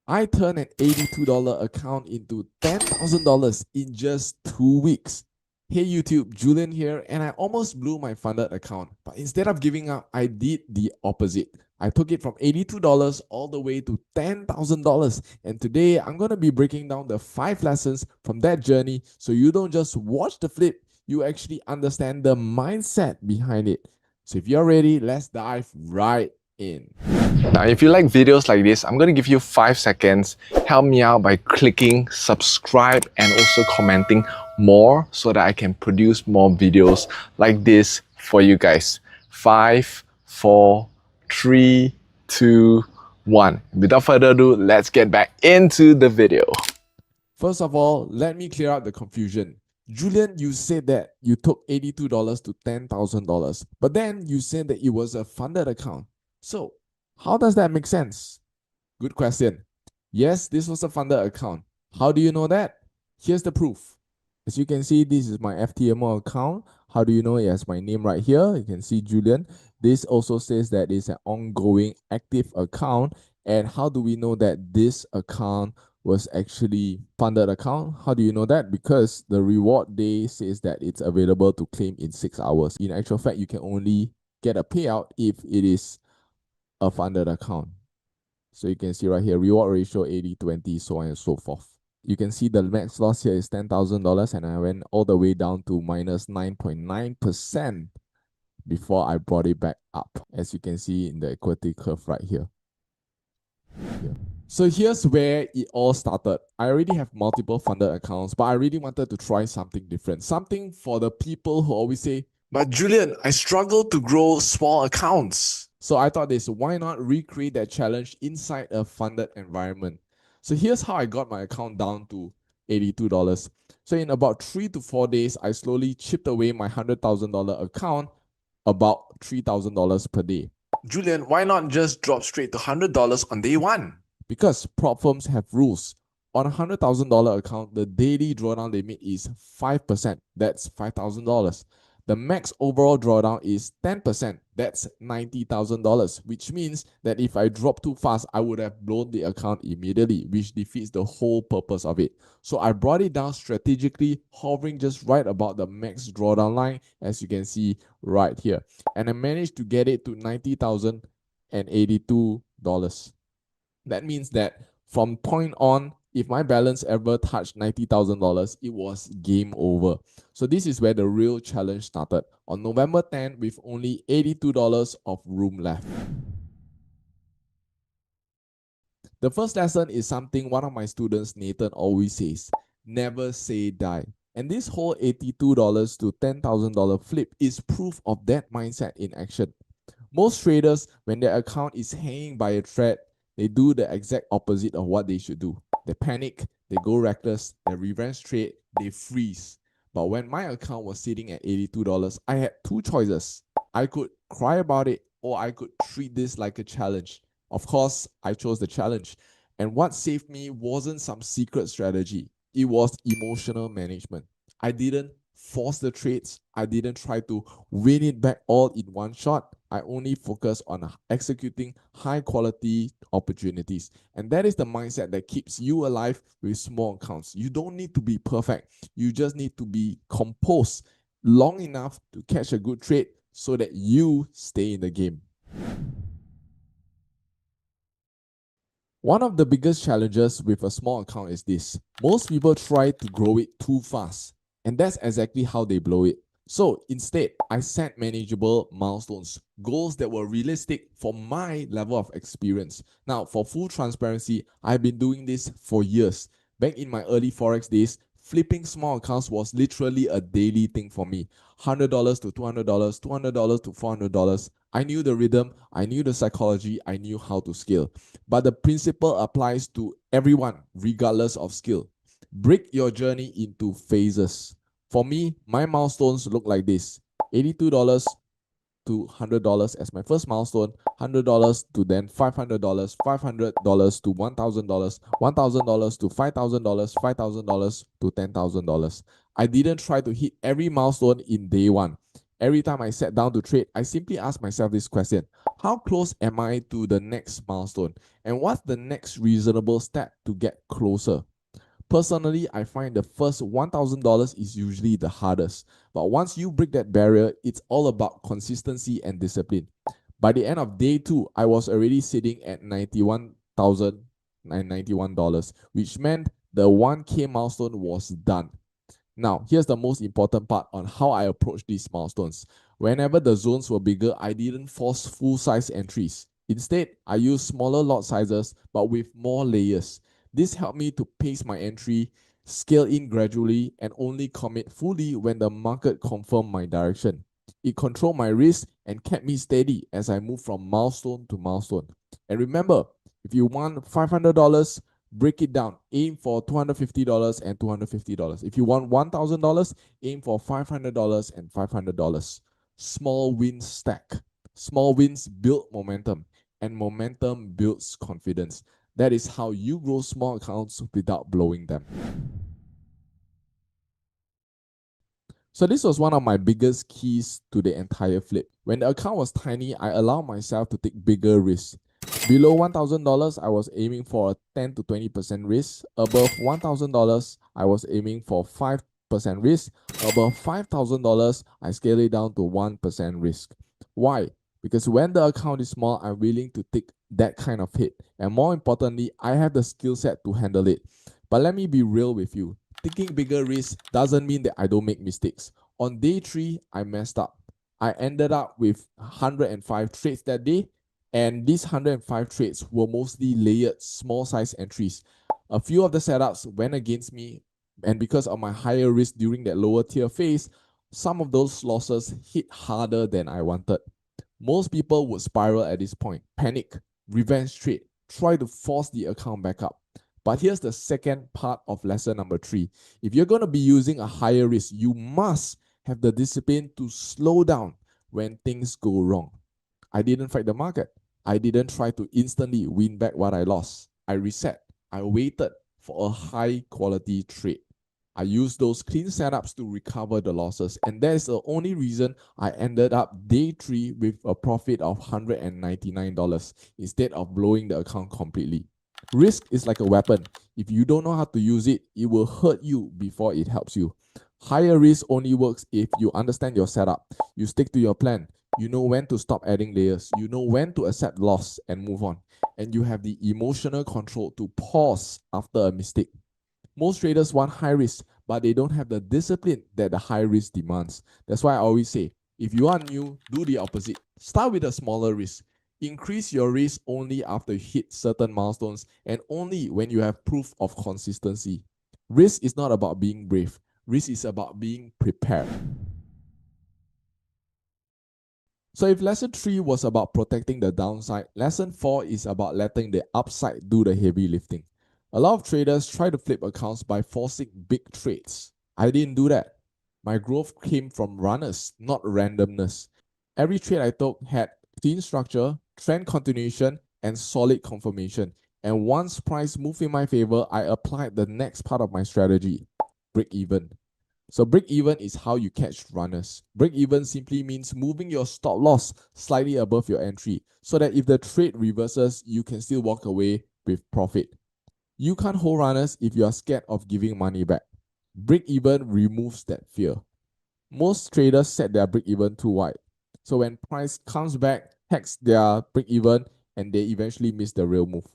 I turned an $82 account into $10,000 in just 2 weeks. Hey YouTube, Julian here, and I almost blew my funded account. But instead of giving up, I did the opposite. I took it from $82 all the way to $10,000. And today I'm going to be breaking down the 5 lessons from that journey so you don't just watch the flip, you actually understand the mindset behind it. So if you're ready, let's dive right in. Now, if you like videos like this, I'm going to give you 5 seconds. Help me out by clicking subscribe and also commenting more so that I can produce more videos like this for you guys. 5, 4, 3, 2, 1. Without further ado, let's get back into the video. First of all, let me clear out the confusion. Julian, you said that you took $82 to $10,000, but then you said that it was a funded account. So, how does that make sense? Good question. Yes, this was a funded account. How do you know that? Here's the proof. As you can see, this is my 𝗲𝗂𝗂𝗵 account. How do you know it has my name right here? You can see Julian. This also says that it's an ongoing active account. And how do we know that this account was actually funded account? How do you know that? Because the reward day says that it's available to claim in 6 hours. In actual fact, you can only get a payout if it is a funded account. So you can see right here, reward ratio 80-20, so on and so forth. You can see the max loss here is $10,000 and I went all the way down to minus 9.9% before I brought it back up, as you can see in the equity curve right here. So here's where it all started. I already have multiple funded accounts, but I really wanted to try something different. Something for the people who always say, "But Julian, I struggle to grow small accounts." So I thought this, why not recreate that challenge inside a funded environment? So here's how I got my account down to $82. So in about 3 to 4 days, I slowly chipped away my $100,000 account about $3,000 per day. Julian, why not just drop straight to $100 on day one? Because prop firms have rules. On a $100,000 account, the daily drawdown limit is 5%. That's $5,000. The max overall drawdown is 10%. That's $90,000, which means that if I drop too fast, I would have blown the account immediately, which defeats the whole purpose of it. So I brought it down strategically, hovering just right about the max drawdown line, as you can see right here. And I managed to get it to $90,082. That means that from point on, if my balance ever touched $90,000, it was game over. So this is where the real challenge started. On November 10th, with only $82 of room left. The first lesson is something one of my students, Nathan, always says: never say die. And this whole $82 to $10,000 flip is proof of that mindset in action. Most traders, when their account is hanging by a thread, they do the exact opposite of what they should do. They panic, they go reckless, they revenge trade, they freeze. But when my account was sitting at $82, I had 2 choices. I could cry about it, or I could treat this like a challenge. Of course, I chose the challenge. And what saved me wasn't some secret strategy. It was emotional management. I didn't force the trades. I didn't try to win it back all in one shot. I only focus on executing high quality opportunities. And that is the mindset that keeps you alive with small accounts. You don't need to be perfect. You just need to be composed long enough to catch a good trade so that you stay in the game. One of the biggest challenges with a small account is this: most people try to grow it too fast, and that's exactly how they blow it. So instead, I set manageable milestones, goals that were realistic for my level of experience. Now, for full transparency, I've been doing this for years. Back in my early forex days, flipping small accounts was literally a daily thing for me. $100 to $200, $200 to $400. I knew the rhythm, I knew the psychology, I knew how to scale. But the principle applies to everyone, regardless of skill. Break your journey into phases. For me, my milestones look like this: $82 to $100 as my first milestone, $100 to then $500, $500 to $1,000, $1,000 to $5,000, $5,000 to $10,000. I didn't try to hit every milestone in day one. Every time I sat down to trade, I simply asked myself this question: how close am I to the next milestone? And what's the next reasonable step to get closer? Personally, I find the first $1,000 is usually the hardest. But once you break that barrier, it's all about consistency and discipline. By the end of day 2, I was already sitting at $91,091, which meant the 1K milestone was done. Now, here's the most important part on how I approach these milestones. Whenever the zones were bigger, I didn't force full-size entries. Instead, I used smaller lot sizes but with more layers. This helped me to pace my entry, scale in gradually, and only commit fully when the market confirmed my direction. It controlled my risk and kept me steady as I moved from milestone to milestone. And remember, if you want $500, break it down. Aim for $250 and $250. If you want $1,000, aim for $500 and $500. Small wins stack. Small wins build momentum, and momentum builds confidence. That is how you grow small accounts without blowing them. So this was one of my biggest keys to the entire flip. When the account was tiny, I allowed myself to take bigger risks. Below $1,000, I was aiming for a 10 to 20% risk. Above $1,000, I was aiming for 5% risk. Above $5,000, I scaled it down to 1% risk. Why? Because when the account is small, I'm willing to take that kind of hit. And more importantly, I have the skill set to handle it. But let me be real with you. Taking bigger risks doesn't mean that I don't make mistakes. On day 3, I messed up. I ended up with 105 trades that day, and these 105 trades were mostly layered small size entries. A few of the setups went against me, and because of my higher risk during that lower tier phase, some of those losses hit harder than I wanted. Most people would spiral at this point, panic, revenge trade, try to force the account back up. But here's the second part of lesson number 3. If you're going to be using a higher risk, you must have the discipline to slow down when things go wrong. I didn't fight the market. I didn't try to instantly win back what I lost. I reset. I waited for a high quality trade. I used those clean setups to recover the losses, and that is the only reason I ended up day 3 with a profit of $199 instead of blowing the account completely. Risk is like a weapon. If you don't know how to use it, it will hurt you before it helps you. Higher risk only works if you understand your setup, you stick to your plan, you know when to stop adding layers, you know when to accept loss and move on, and you have the emotional control to pause after a mistake. Most traders want high risk, but they don't have the discipline that the high risk demands. That's why I always say, if you are new, do the opposite. Start with a smaller risk. Increase your risk only after you hit certain milestones and only when you have proof of consistency. Risk is not about being brave. Risk is about being prepared. So if lesson 3 was about protecting the downside, lesson 4 is about letting the upside do the heavy lifting. A lot of traders try to flip accounts by forcing big trades. I didn't do that. My growth came from runners, not randomness. Every trade I took had clean structure, trend continuation, and solid confirmation. And once price moved in my favor, I applied the next part of my strategy, break even. So break even is how you catch runners. Break even simply means moving your stop loss slightly above your entry so that if the trade reverses, you can still walk away with profit. You can't hold runners if you are scared of giving money back. Break even removes that fear. Most traders set their break even too wide. So when price comes back, hacks their break even, and they eventually miss the real move.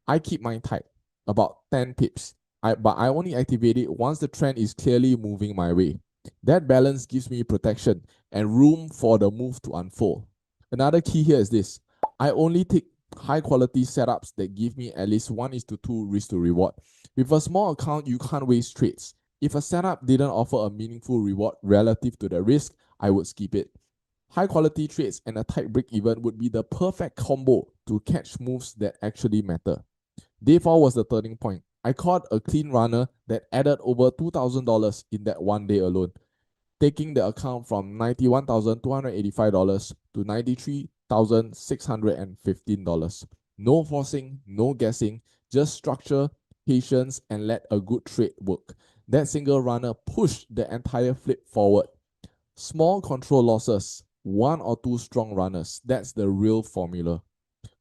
I keep mine tight, about 10 pips. But I only activate it once the trend is clearly moving my way. That balance gives me protection and room for the move to unfold. Another key here is this. I only take high quality setups that give me at least 1:2 risk to reward. With a small account, you can't waste trades. If a setup didn't offer a meaningful reward relative to the risk, I would skip it. High quality trades and a tight break even would be the perfect combo to catch moves that actually matter. Day 4 was the turning point. I caught a clean runner that added over $2,000 in that one day alone, taking the account from $91,285 to $93,615. No forcing, no guessing, just structure, patience, and let a good trade work. That single runner pushed the entire flip forward. Small control losses, 1 or 2 strong runners. That's the real formula.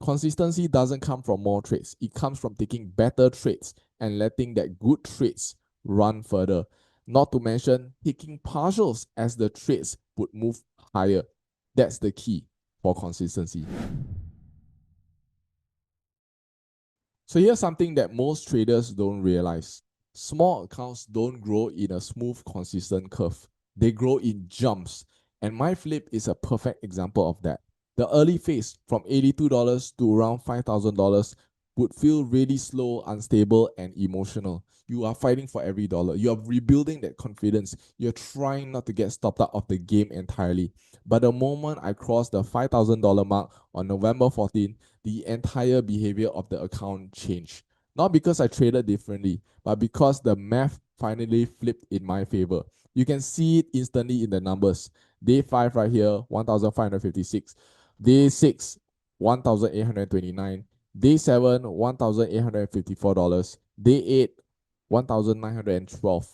Consistency doesn't come from more trades. It comes from taking better trades and letting that good trades run further. Not to mention taking partials as the trades would move higher. That's the key for consistency. So here's something that most traders don't realize. Small accounts don't grow in a smooth, consistent curve. They grow in jumps. And my flip is a perfect example of that. The early phase from $82 to around $5,000 would feel really slow, unstable, and emotional. You are fighting for every dollar. You are rebuilding that confidence. You're trying not to get stopped out of the game entirely. But the moment I crossed the $5,000 mark on November 14, the entire behavior of the account changed. Not because I traded differently, but because the math finally flipped in my favor. You can see it instantly in the numbers. Day 5 right here, 1,556. Day 6, 1,829. Day 7, $1,854. Day 8, 1,912.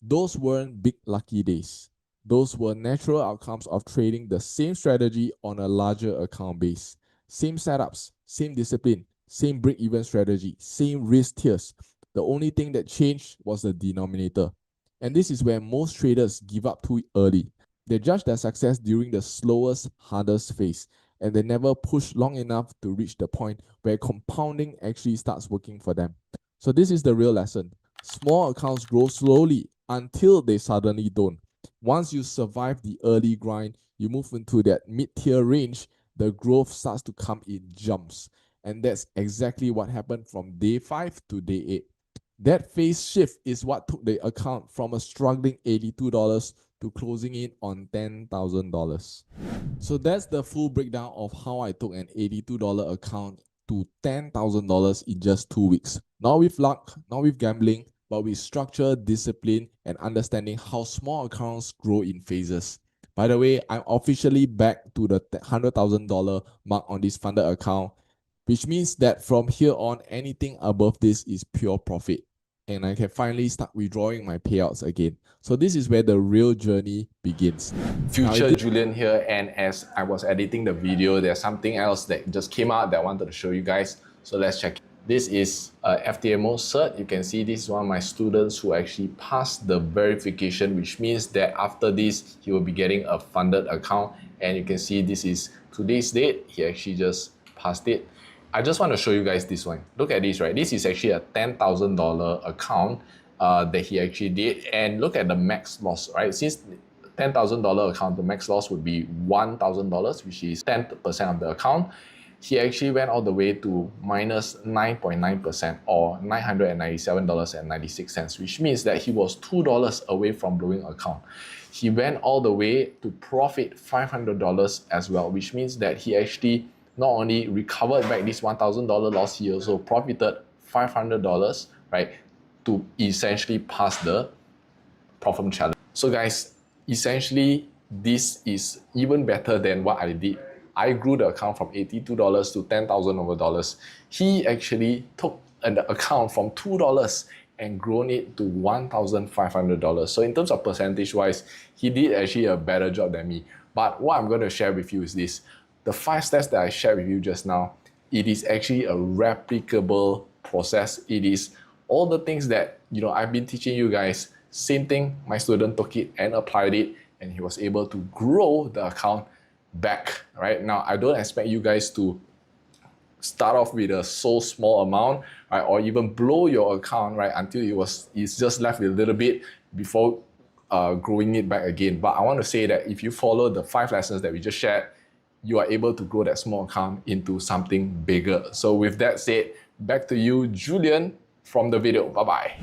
Those weren't big lucky days. Those were natural outcomes of trading the same strategy on a larger account base. Same setups, same discipline, same break-even strategy, same risk tiers. The only thing that changed was the denominator. And this is where most traders give up too early. They judge their success during the slowest, hardest phase, and they never push long enough to reach the point where compounding actually starts working for them. So this is the real lesson. Small accounts grow slowly until they suddenly don't. Once you survive the early grind, you move into that mid-tier range, the growth starts to come in jumps. And that's exactly what happened from day 5 to day 8. That phase shift is what took the account from a struggling $82 to closing in on $10,000. So that's the full breakdown of how I took an $82 account to $10,000 in just 2 weeks. Not with luck, not with gambling, but with structure, discipline, and understanding how small accounts grow in phases. By the way, I'm officially back to the $100,000 mark on this funded account, which means that from here on, anything above this is pure profit. And I can finally start withdrawing my payouts again. So this is where the real journey begins. Future Julian here, and as I was editing the video, there's something else that just came out that I wanted to show you guys. So let's check. This is a FTMO cert. You can see this is one of my students who actually passed the verification, which means that after this, he will be getting a funded account. And you can see this is today's date. He actually just passed it. I just want to show you guys this one. Look at this, right? This is actually a $10,000 account that he actually did. And look at the max loss, right? Since $10,000 account, the max loss would be $1,000, which is 10% of the account. He actually went all the way to minus 9.9% or $997.96, which means that he was $2 away from blowing account. He went all the way to profit $500 as well, which means that he actually not only recovered back this $1,000 loss, he also profited $500, right, to essentially pass the problem challenge. So guys, essentially, this is even better than what I did. I grew the account from $82 to $10,000. He actually took an account from $2 and grown it to $1,500. So in terms of percentage-wise, he did actually a better job than me. But what I'm going to share with you is this. The 5 steps that I shared with you just now, it is actually a replicable process. It is all the things that I've been teaching you guys. Same thing, my student took it and applied it, and he was able to grow the account back. Right now, I don't expect you guys to start off with a so small amount, right, or even blow your account, right, until it's just left with a little bit before growing it back again. But I want to say that if you follow the 5 lessons that we just shared, you are able to grow that small account into something bigger. So with that said, back to you, Julian, from the video. Bye-bye.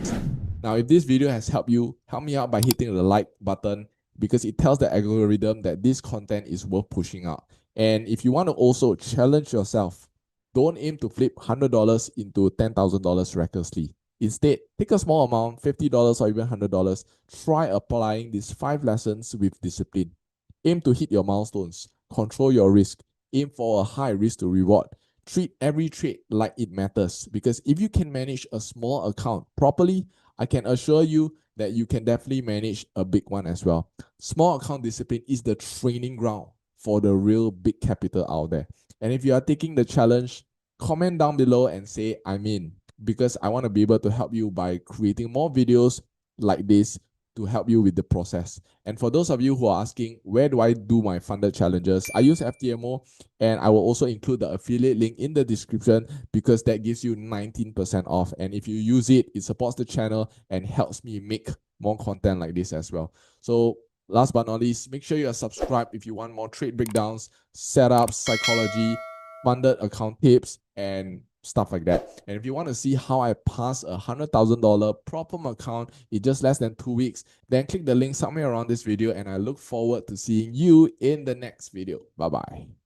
Now, if this video has helped you, help me out by hitting the like button, because it tells the algorithm that this content is worth pushing out. And if you want to also challenge yourself, don't aim to flip $100 into $10,000 recklessly. Instead, take a small amount, $50 or even $100, try applying these 5 lessons with discipline. Aim to hit your milestones, control your risk, aim for a high risk to reward. Treat every trade like it matters, because if you can manage a small account properly, I can assure you that you can definitely manage a big one as well. Small account discipline is the training ground for the real big capital out there. And if you are taking the challenge, comment down below and say I'm in, because I want to be able to help you by creating more videos like this to help you with the process. And for those of you who are asking, where do I do my funded challenges? I use FTMO, and I will also include the affiliate link in the description because that gives you 19% off. And if you use it, it supports the channel and helps me make more content like this as well. So last but not least, make sure you are subscribed if you want more trade breakdowns, setups, psychology, funded account tips, and stuff like that. And if you want to see how I pass a $100,000 Prop-Firm account in just less than 2 weeks, then click the link somewhere around this video, and I look forward to seeing you in the next video. Bye-bye.